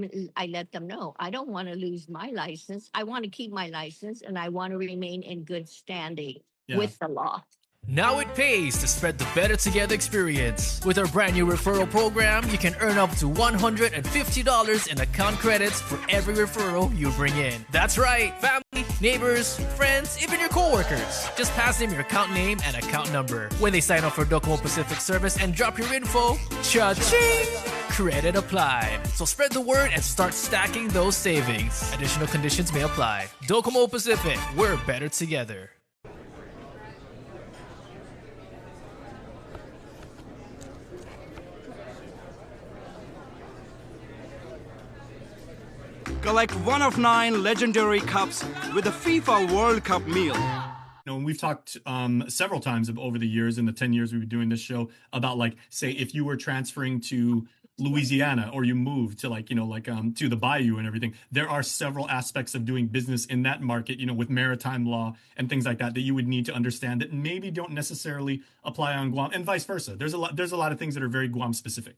let them know, I don't want to lose my license. I want to keep my license and I want to remain in good standing with the law. Now it pays to spread the Better Together experience. With our brand new referral program, you can earn up to $150 in account credits for every referral you bring in. That's right, family, neighbors, friends, even your coworkers. Just pass them your account name and account number. When they sign up for Docomo Pacific service and drop your info, cha-ching! Credit applied. So spread the word and start stacking those savings. Additional conditions may apply. Docomo Pacific, we're better together. Collect one of 9 legendary cups with the FIFA World Cup meal. You know, and we've talked several times over the years, in the 10 years we've been doing this show, about like, say, if you were transferring to Louisiana or you moved to to the Bayou and everything, there are several aspects of doing business in that market, you know, with maritime law and things like that you would need to understand that maybe don't necessarily apply on Guam, and vice versa. There's a lot of things that are very Guam specific.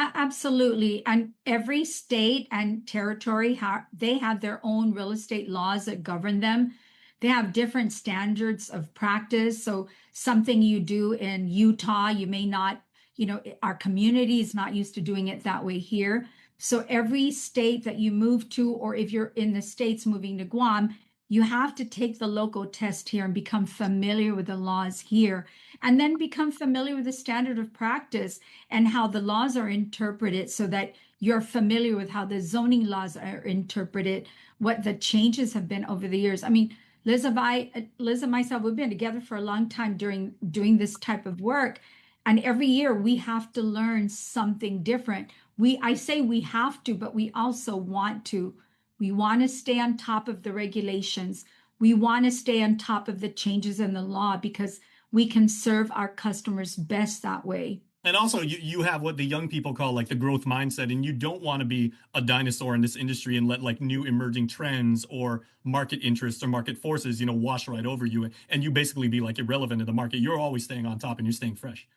Absolutely. And every state and territory, they have their own real estate laws that govern them. They have different standards of practice. So something you do in Utah, you may not, you know, our community is not used to doing it that way here. So every state that you move to, or if you're in the States moving to Guam, you have to take the local test here and become familiar with the laws here, and then become familiar with the standard of practice and how the laws are interpreted so that you're familiar with how the zoning laws are interpreted, what the changes have been over the years. I mean, Liz and myself, we've been together for a long time doing this type of work. And every year we have to learn something different. I say we have to, but we also want to. We want to stay on top of the regulations. We want to stay on top of the changes in the law because we can serve our customers best that way. And also you have what the young people call like the growth mindset, and you don't want to be a dinosaur in this industry and let like new emerging trends or market interests or market forces, you know, wash right over you and you basically be like irrelevant in the market. You're always staying on top and you're staying fresh.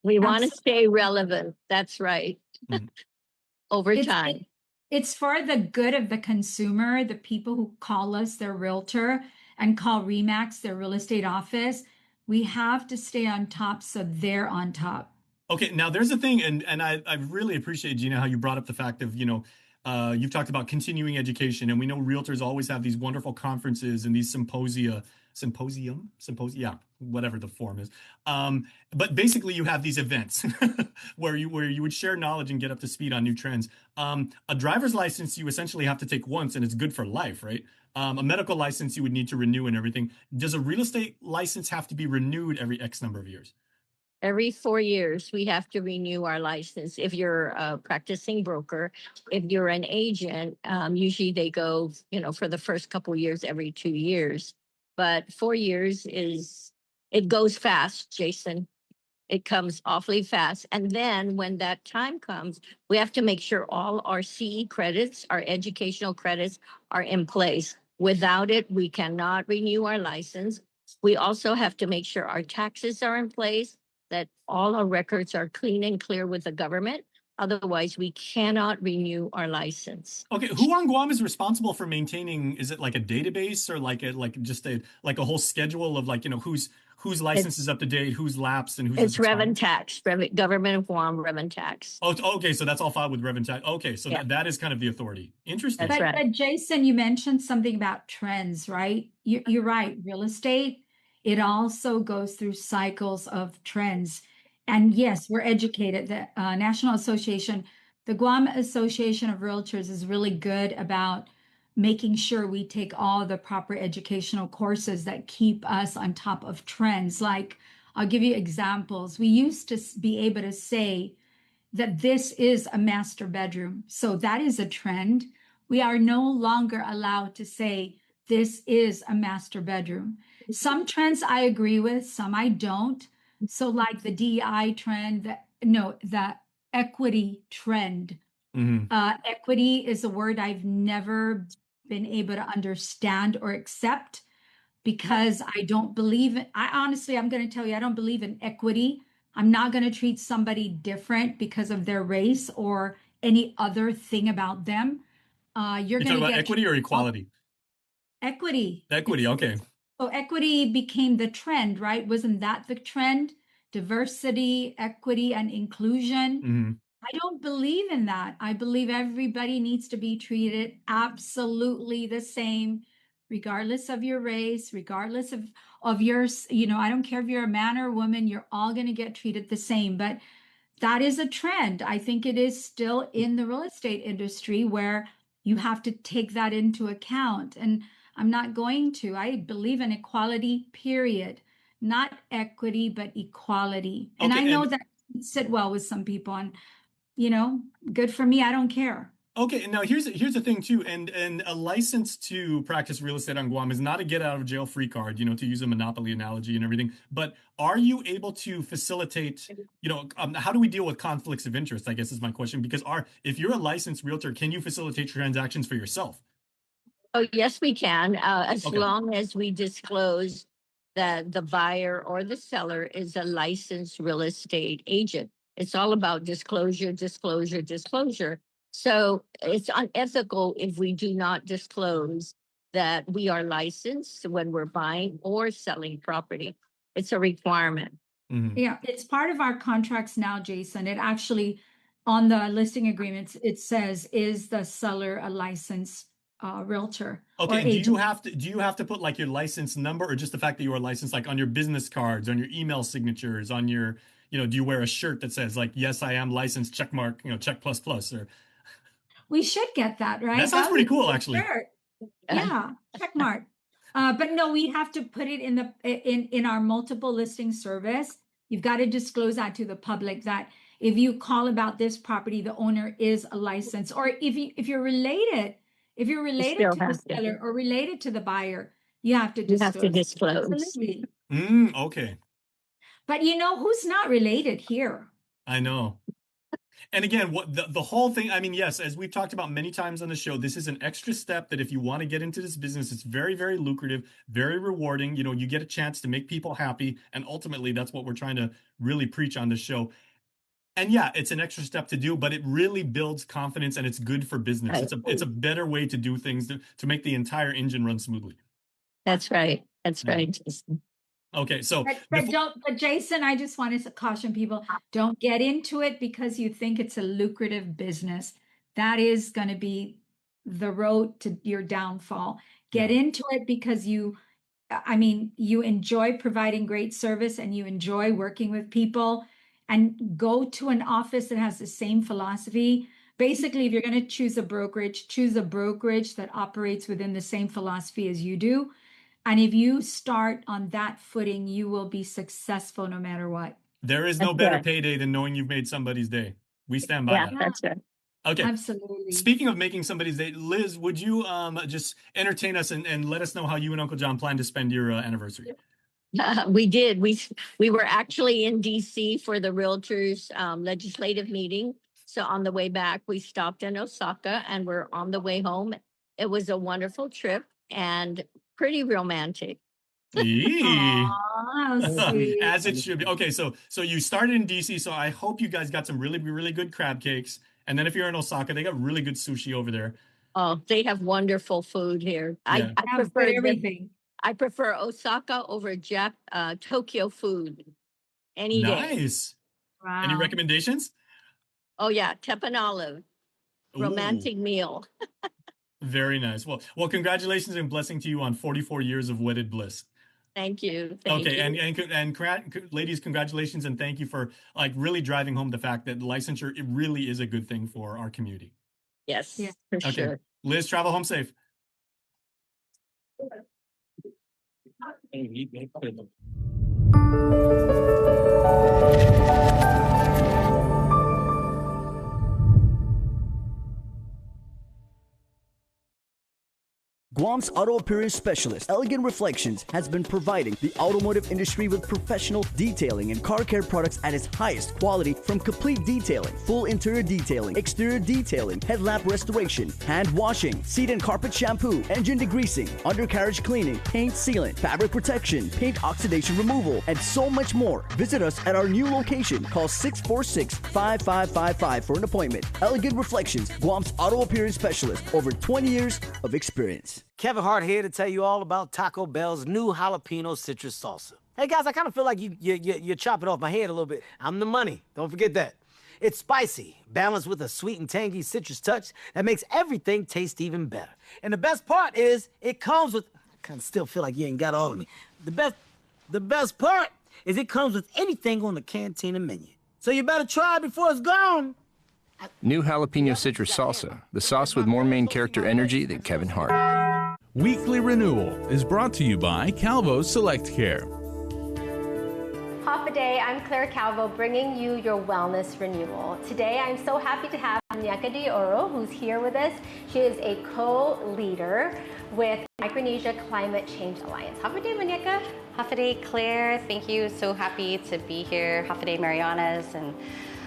We want to stay relevant. That's right. Over time. It's for the good of the consumer, the people who call us their realtor and call RE/MAX their real estate office. We have to stay on top so they're on top. Okay, now there's a thing, and I really appreciate, Gina, how you brought up the fact of, you know, you've talked about continuing education, and we know realtors always have these wonderful conferences and these symposium, yeah, whatever the form is. But basically you have these events where you would share knowledge and get up to speed on new trends. A driver's license you essentially have to take once and it's good for life, right? A medical license you would need to renew and everything. Does a real estate license have to be renewed every X number of years? Every 4 years, we have to renew our license. If you're a practicing broker, if you're an agent, usually they go, you know, for the first couple of years, every 2 years. But 4 years it goes fast, Jason. It comes awfully fast. And then when that time comes, we have to make sure all our CE credits, our educational credits are in place. Without it, we cannot renew our license. We also have to make sure our taxes are in place, that all our records are clean and clear with the government. Otherwise, we cannot renew our license. Okay, who on Guam is responsible for maintaining? Is it like a database or like a whole schedule of like, you know, who's whose license is up to date, who's lapsed, and who's It's expired? Rev and Tax, government of Guam, Rev and Tax. Oh, okay, so that's all filed with Rev and Tax. Okay, so that is kind of the authority. Interesting. But Jason, you mentioned something about trends, right? You're right. Real estate, it also goes through cycles of trends. And yes, we're educated. The National Association, the Guam Association of Realtors is really good about making sure we take all the proper educational courses that keep us on top of trends. Like, I'll give you examples. We used to be able to say that this is a master bedroom. So that is a trend. We are no longer allowed to say this is a master bedroom. Some trends I agree with, some I don't. So like the DEI trend, the equity trend. Equity is a word I've never been able to understand or accept because I don't believe it. I'm going to tell you, I don't believe in equity. I'm not going to treat somebody different because of their race or any other thing about them. You're going to talking about get equity or equality? Equity. Equity, okay. So equity became the trend, right? Wasn't that the trend? Diversity, equity, and inclusion. I don't believe in that. I believe everybody needs to be treated absolutely the same, regardless of your race, regardless of your, I don't care if you're a man or a woman, you're all going to get treated the same. But that is a trend. I think it is still in the real estate industry where you have to take that into account. And I'm not going to. I believe in equality, period. Not equity, but equality. And I know that sit well with some people, and good for me. I don't care. Okay, and now here's the thing too, and a license to practice real estate on Guam is not a get out of jail free card, to use a monopoly analogy and everything. But are you able to facilitate, how do we deal with conflicts of interest? I guess is my question, because if you're a licensed realtor, can you facilitate transactions for yourself? Oh, yes, we can, as long as we disclose that the buyer or the seller is a licensed real estate agent. It's all about disclosure, disclosure, disclosure. So it's unethical if we do not disclose that we are licensed when we're buying or selling property. It's a requirement. Yeah, it's part of our contracts now, Jason. It actually, on the listing agreements, it says, is the seller a licensed realtor? Okay, and do you have to put like your license number, or just the fact that you are licensed, like on your business cards, on your email signatures, on your, do you wear a shirt that says like, yes, I am licensed, check mark, check plus, or? We should get that, right? That sounds pretty cool, actually. Shirt. Yeah, check mark. But no, we have to put it in our multiple listing service. You've got to disclose that to the public that if you call about this property, the owner is a license, or if you're related to the seller or related to the buyer, you have to disclose. You have to disclose. Absolutely. Okay. But who's not related here? I know. And again, what the whole thing, I mean, yes, as we've talked about many times on the show, this is an extra step that if you want to get into this business, it's very, very lucrative, very rewarding. You get a chance to make people happy. And ultimately, that's what we're trying to really preach on the show. And yeah, it's an extra step to do, but it really builds confidence and it's good for business. Right. It's a better way to do things to make the entire engine run smoothly. That's right. That's right, Jason. Okay, so but Jason, I just wanted to caution people: don't get into it because you think it's a lucrative business. That is going to be the road to your downfall. Get into it because you enjoy providing great service and you enjoy working with people. And go to an office that has the same philosophy. Basically, if you're going to choose a brokerage that operates within the same philosophy as you do. And if you start on that footing, you will be successful no matter what. There is no better payday than knowing you've made somebody's day. We stand by that. That's right. Okay. Absolutely. Speaking of making somebody's day, Liz, would you just entertain us and let us know how you and Uncle John plan to spend your anniversary? We did. We were actually in DC for the Realtors legislative meeting. So on the way back, we stopped in Osaka and we're on the way home. It was a wonderful trip and pretty romantic. As it should be. Okay, so you started in DC, so I hope you guys got some really, really good crab cakes. And then if you're in Osaka, they got really good sushi over there. Oh, they have wonderful food here. Yeah. I prefer everything. I prefer Osaka over Tokyo food any day. Nice. Wow. Any recommendations? Oh yeah, Teppan Olive, romantic meal. Very nice. Well, congratulations and blessing to you on 44 years of wedded bliss. Thank you. Thank Okay, you. and ladies, congratulations and thank you for like really driving home the fact that licensure, it really is a good thing for our community. Yes, Yeah. for Okay, sure. Liz, travel home safe. Guam's auto appearance specialist, Elegant Reflections, has been providing the automotive industry with professional detailing and car care products at its highest quality, from complete detailing, full interior detailing, exterior detailing, headlamp restoration, hand washing, seat and carpet shampoo, engine degreasing, undercarriage cleaning, paint sealant, fabric protection, paint oxidation removal, and so much more. Visit us at our new location. Call 646-5555 for an appointment. Elegant Reflections, Guam's auto appearance specialist, over 20 years of experience. Kevin Hart here to tell you all about Taco Bell's new jalapeno citrus salsa. Hey guys, I kind of feel like you're chopping off my head a little bit. I'm the money, don't forget that. It's spicy, balanced with a sweet and tangy citrus touch that makes everything taste even better. And the best part is, it comes with, I kind of still feel like you ain't got all of me. The best part is it comes with anything on the Cantina menu. So you better try it before it's gone. New jalapeno citrus salsa, the sauce with more main character energy than Kevin Hart. Weekly Renewal is brought to you by Calvo's Select Care. Half a day, I'm Claire Calvo, bringing you your wellness renewal. Today, I'm so happy to have Nyaka de Oro, who's here with us. She is a co-leader with Micronesia Climate Change Alliance. Half a day, Nyaka. Half a day, Claire. Thank you. So happy to be here. Half a day, Marianas, and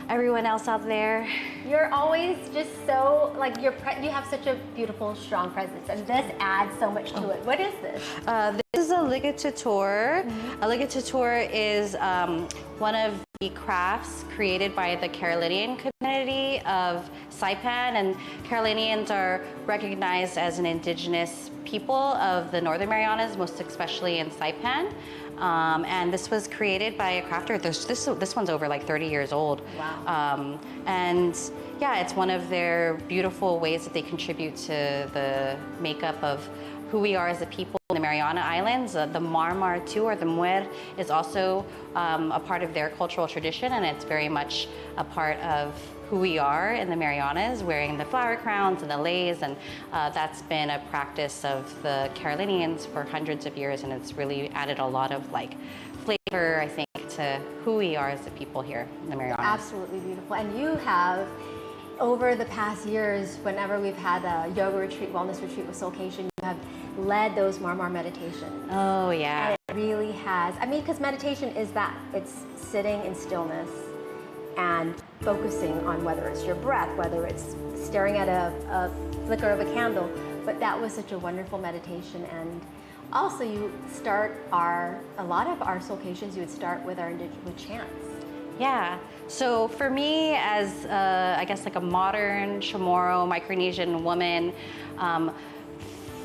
everyone else out there. You're always just so, like, you have such a beautiful, strong presence, and this adds so much to it. What is this? This is a ligature. A ligature is one of the crafts created by the Carolinian community of Saipan, and Carolinians are recognized as an indigenous people of the Northern Marianas, most especially in Saipan. And this was created by a crafter. This one's over like 30 years old. Wow. And yeah, it's one of their beautiful ways that they contribute to the makeup of who we are as a people in the Mariana Islands. The marmar too, or the muer, is also a part of their cultural tradition, and it's very much a part of who we are in the Marianas, wearing the flower crowns and the leis, and that's been a practice of the Carolinians for hundreds of years, and it's really added a lot of like flavor, I think, to who we are as a people here in the Marianas. Absolutely beautiful. And you have, over the past years, whenever we've had a yoga retreat, wellness retreat with Soulcation, you have led those marmar meditations. Oh yeah. And it really has. I mean, because meditation is that. It's sitting in stillness and focusing on whether it's your breath, whether it's staring at a flicker of a candle. But that was such a wonderful meditation. And also you start a lot of our Soulcations, you would start with with chants. Yeah, so for me as I guess like a modern Chamorro Micronesian woman,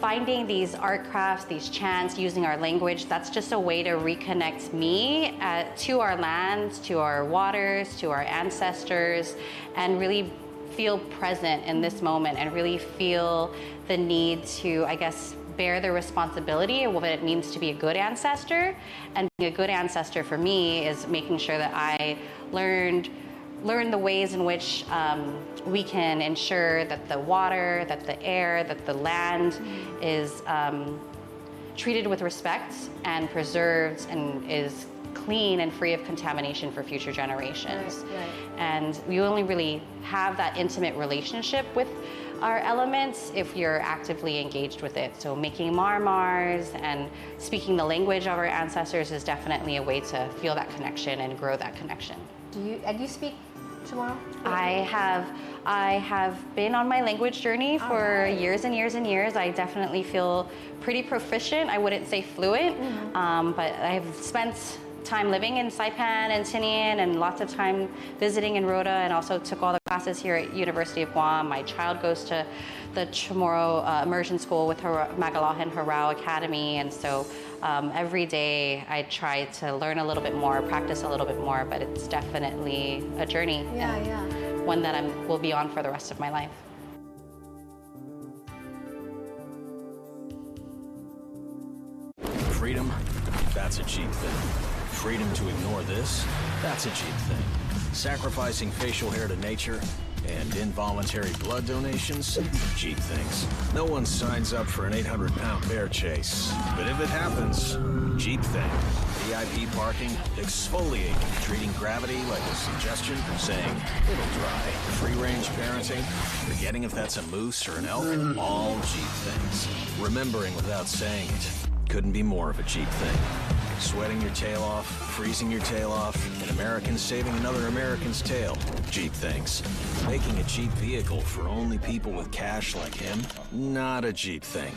finding these art crafts, these chants, using our language, that's just a way to reconnect me to our lands, to our waters, to our ancestors, and really feel present in this moment and really feel the need to, I guess, bear the responsibility of what it means to be a good ancestor. And being a good ancestor for me is making sure that I learn the ways in which we can ensure that the water, that the air, that the land is treated with respect and preserved and is clean and free of contamination for future generations. Right. And we only really have that intimate relationship with our elements if you're actively engaged with it. So making marmars and speaking the language of our ancestors is definitely a way to feel that connection and grow that connection. Do you speak Chamorro? I have been on my language journey for years and years and years. I definitely feel pretty proficient. I wouldn't say fluent, but I've spent time living in Saipan and Tinian and lots of time visiting in Rota, and also took all the classes here at University of Guam. My child goes to the Chamorro immersion school with her Magalohan Harao Academy, and so every day I try to learn a little bit more, practice a little bit more, but it's definitely a journey. One that I will be on for the rest of my life. Freedom, that's a cheap thing. Freedom to ignore this, that's a cheap thing. Sacrificing facial hair to nature and involuntary blood donations, cheap things. No one signs up for an 800-pound bear chase, but if it happens, cheap thing. VIP parking, exfoliate, treating gravity like a suggestion, saying it'll dry. Free-range parenting, forgetting if that's a moose or an elk, all cheap things. Remembering without saying it, couldn't be more of a cheap thing. Sweating your tail off, freezing your tail off, and Americans saving another American's tail. Cheap things. Making a cheap vehicle for only people with cash like him? Not a cheap thing.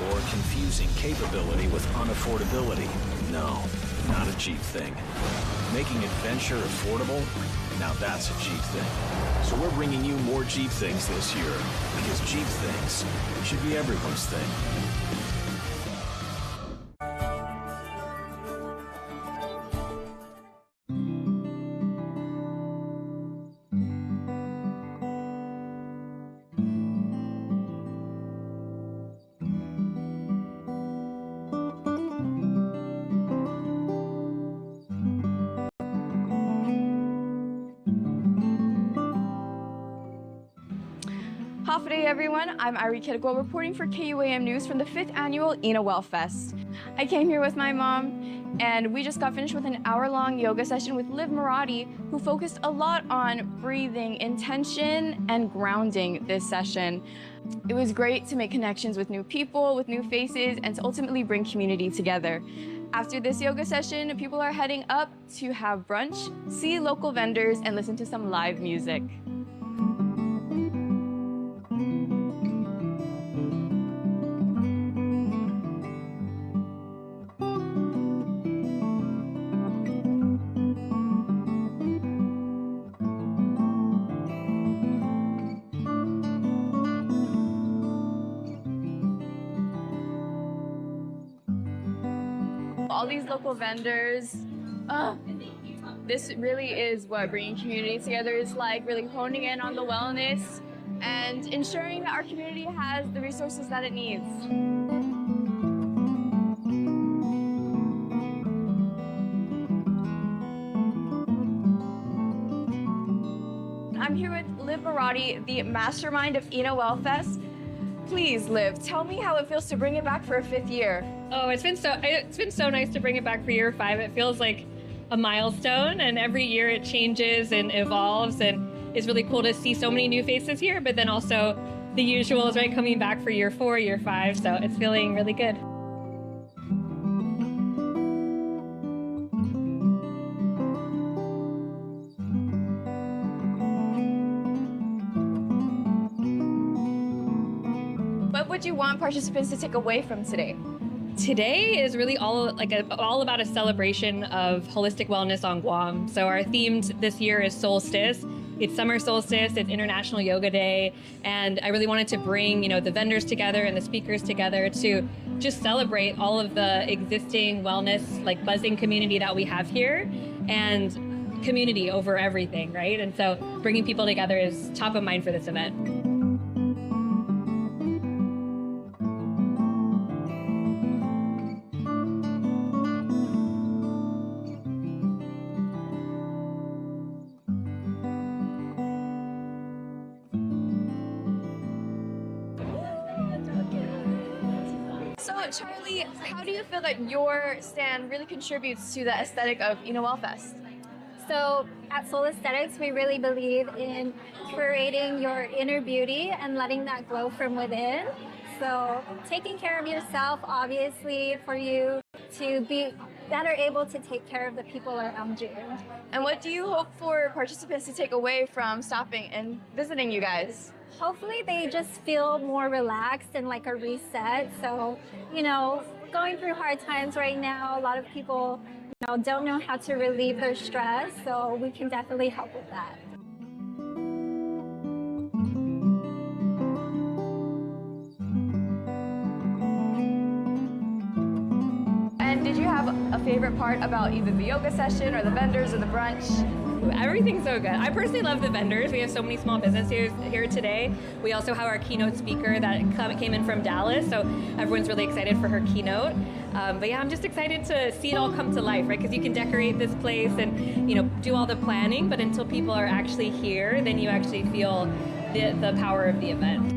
Or confusing capability with unaffordability? No, not a cheap thing. Making adventure affordable? Now that's a cheap thing. So we're bringing you more cheap things this year, because cheap things should be everyone's thing. Hafa everyone, I'm Irie Kittigo reporting for KUAM News from the 5th annual Well Fest. I came here with my mom and we just got finished with an hour-long yoga session with Liv Marathi, who focused a lot on breathing, intention, and grounding this session. It was great to make connections with new people, with new faces, and to ultimately bring community together. After this yoga session, people are heading up to have brunch, see local vendors, and listen to some live music. All these local vendors, this really is what bringing community together is like, really honing in on the wellness and ensuring that our community has the resources that it needs. I'm here with Liv Marathi, the mastermind of Well Fest. Please, Liv, tell me how it feels to bring it back for a 5th year. Oh, it's been so nice to bring it back for year 5. It feels like a milestone, and every year it changes and evolves, and it's really cool to see so many new faces here, but then also the usuals, right, coming back for year 4, year 5, so it's feeling really good. What would you want participants to take away from today? Today is really all about a celebration of holistic wellness on Guam. So our theme this year is Solstice. It's summer solstice, it's International Yoga Day, and I really wanted to bring, the vendors together and the speakers together to just celebrate all of the existing wellness, buzzing community that we have here, and community over everything, right? And so bringing people together is top of mind for this event. So, Charlie, how do you feel that your stand really contributes to the aesthetic of Well Fest? So at Soul Aesthetics, we really believe in curating your inner beauty and letting that glow from within. So taking care of yourself, obviously, for you to be better able to take care of the people around you. And what do you hope for participants to take away from stopping and visiting you guys? Hopefully they just feel more relaxed and like a reset. So, going through hard times right now, a lot of people don't know how to relieve their stress, so we can definitely help with that. And did you have a favorite part about either the yoga session or the vendors or the brunch? Everything's so good. I personally love the vendors. We have so many small businesses here today. We also have our keynote speaker that came in from Dallas, so everyone's really excited for her keynote. But yeah, I'm just excited to see it all come to life, right? Because you can decorate this place and, do all the planning, but until people are actually here, then you actually feel the power of the event.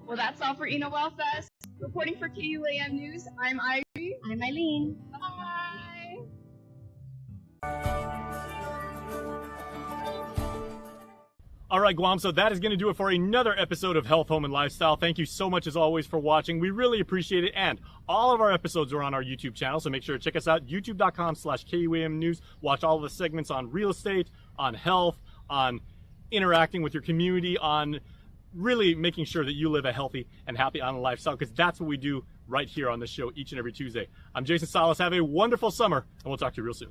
Well, that's all for Ina Well Fest. Reporting for KUAM News, I'm Ivy. I'm Eileen. Bye. All right, Guam, so that is going to do it for another episode of Health, Home, and Lifestyle. Thank you so much, as always, for watching. We really appreciate it, and all of our episodes are on our YouTube channel, so make sure to check us out, youtube.com/KUAM News. Watch all of the segments on real estate, on health, on interacting with your community, on really making sure that you live a healthy and happy online lifestyle, because that's what we do right here on this show each and every Tuesday. I'm Jason Salas. Have a wonderful summer, and we'll talk to you real soon.